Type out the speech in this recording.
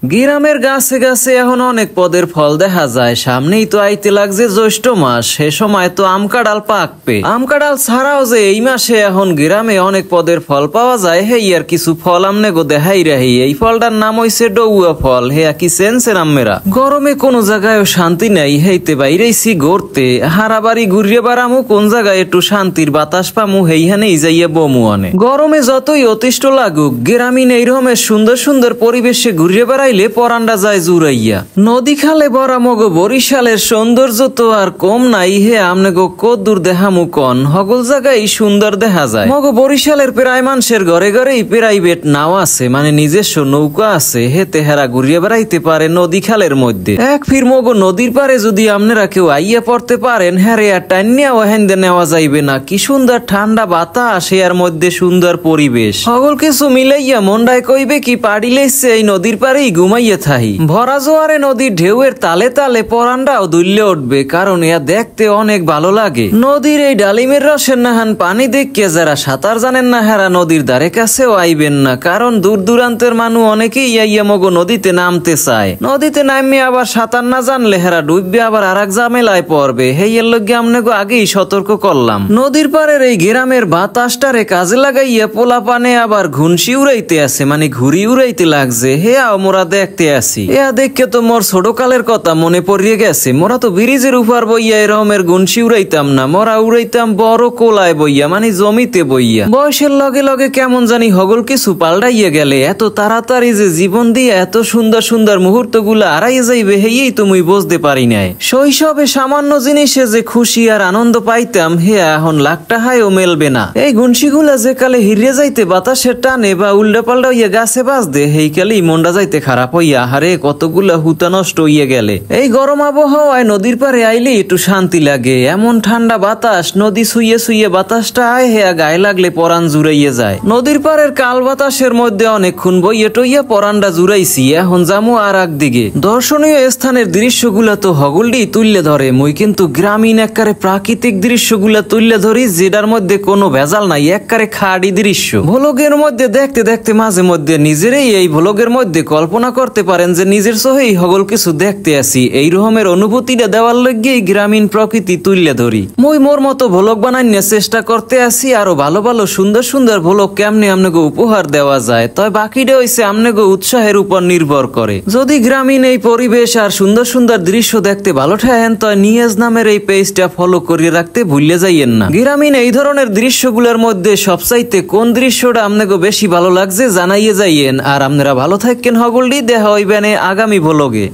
গ্রামের গাছে গাছে এখন অনেক পদের ফল দেখা যায়। সামনেই তো আইতে লাগছে জ্যৈষ্ঠ মাস, সে সময় তো আম কাঁঠাল পাকবে। আম কাঁঠাল ছাড়াও যে এই মাসে এখন গ্রামে অনেক পদের ফল পাওয়া যায়, হেই আর কিছু ফল আমনে গো দেখাই রাহি। এই ফলটার নাম হইছে ডৌয়া ফল। হে কি সেন্সের আমেরা গরমে কোন জায়গায় শান্তি নাই, হেইতে বাইরেছি গড়তে হারাবাড়ি ঘুরিয়ে বেড়ামু, কোন জায়গায় একটু শান্তির বাতাস পামু হেইখানেই যাইয়া বমু আনে। গরমে যতই অতিষ্ঠ লাগুক, গ্রামীণ এই রকমের সুন্দর সুন্দর পরিবেশে ঘুরিয়ে বেড়াই পরান্ডা যায় জুড়াইয়া। নদী খালে ভরা মগো বরিশালের সৌন্দর্য তো আর কম নাই। হে আমনে গো কদ্দুর দেখামু কন, হগল জায়গায় সুন্দর দেখা যায়। মগো বরিশালের প্রায় মানুষের ঘরে ঘরেই প্রাইভেট নাও আছে, মানে নিজস্ব নৌকা আছে। হে তেহারা ঘুরিয়ে বেড়াইতে পারে নদী খালের মধ্যে। এক ফির মগো নদীর পারে যদি আপনারা কেউ আইয়া পড়তে পারেন, হ্যাঁ রে আর টাইনিয়া ওহেন্দে নেওয়া যাইবে না। কি সুন্দর ঠান্ডা বাতাস, এর মধ্যে সুন্দর পরিবেশ। হগল কিছু মিলাইয়া মন্ডায় কইবে কি পাড়িলেছে এই নদীর পারেই ঘুমাইয়া থাহি। ভরা জোয়ারে নদীর ঢেউয়ের তালে তালে পরান্ডাও দুললে উঠবে, কারণ ইয়া দেখতে অনেক ভালো লাগে। নদীর এই ডালিমের রসের নাহান পানি দেখে যারা সাঁতার জানেন না, হেরা নদীর ধারে কাছেও আইবেন না, কারণ দূর দূরান্তের মানুষ অনেকেই ইয়া মগো নদীতে নামতে চায়। নদীতে নামে আবার সাঁতার না জানলে হেরা ডুববে আবার আর এক ঝামেলায় পড়বে। হেইয়ের লগে আমনেগো আগেই সতর্ক করলাম। নদীর পাড়ের এই গ্রামের বাতাসটারে কাজে লাগাইয়া পোলা পানে আবার ঘুনসি উড়াইতে আছে, মানে ঘুরি উড়াইতে লাগছে। হে মোরা দেখতে আসি, এয়া দেখে তো মোর ছোটকালের কথা মনে পড়িয়ে গেছে। মোরা তো ব্রিজের উপর বইয়া এরকমের গুনসি উড়াইতাম না, মোরা উড়াইতাম বড় কোলায় বইয়া, মানে জমিতে বইয়া। বয়সের লগে লগে কেমন জানি হগল কিছু পাল্টাইয়া গেলে, এত তাড়াতাড়ি যে জীবন দিয়ে এত সুন্দর সুন্দর মুহূর্ত গুলা হারাইয়া যাইবে হেই তুমি বুঝতে পারি নাই। শৈশবে সামান্য জিনিসে যে খুশি আর আনন্দ পাইতাম, হে এখন লাখ টাকায়ও মেলবে না। এই গুনসি গুলা যে কালে হিরিয়ে যাইতে বাতাসের টানে বা উল্টা পাল্টা হইয়া গাছে বাজদে, হেই কালেই মনটা যাইতে খারাপ হইয়া হারে কতগুলা হুতা নষ্ট হইয়া গেলে। এই গরম আবহাওয়ায় নদীর পারে আইলে একটু শান্তি লাগে। এমন ঠান্ডা বাতাস, নদী শুইয়ে শুইয়ে বাতাসটা আয় হেয়া গায়ে লাগলে পরান জুড়াইয়া যায়। নদীর পারের কাল বাতাসের মধ্যে অনেকক্ষণ বইয়ে টইয়া পরানটা জুড়াইছি। এখন যামু আর এক দিকে। দর্শনীয় স্থানের দৃশ্যগুলা তো হগলডি তুললে ধরে, মুই কিন্তু গ্রামীণ এককারে প্রাকৃতিক দৃশ্যগুলা তুললে ধরি, যেটার মধ্যে কোনো ভেজাল নাই, এককারে খাড়ি দৃশ্য। ভ্লগের মধ্যে দেখতে দেখতে মাঝে মধ্যে নিজেরই এই ভ্লগের মধ্যে কল্পনা করতে পারেন যে নিজের চোখেই হগল কিছু দেখতে আসি। এই রকমের অনুভূতিটা দেওয়ার লগে গ্রামীণ প্রকৃতি তুললে ধরি। মুই মোর মতো ভ্লগ বানাইনে চেষ্টা করতে আসি, আরো ভালো ভালো সুন্দর সুন্দর ভ্লগ কেমনে আমনেগো উপহার দেওয়া যায়। তবে বাকিটা হইছে আমনেগো উৎসাহের উপর নির্ভর করে। যদি গ্রামীণ এই পরিবেশ আর সুন্দর সুন্দর দৃশ্য দেখতে ভালো ঠাহেন, তো নিয়াজ নামের এই পেজটা ফলো করিয়ে রাখতে ভুলে যাইয়েন না। গ্রামীণ এই ধরনের দৃশ্যগুলোর মধ্যে সবচাইতে কোন দৃশ্যটা আমনেগো বেশি ভালো লাগছে জানাইয়ে যাইয়েন। আর আপনারা ভালো থাকেন হগলডি, দেখা হইবেন আগামী ভ্লগে।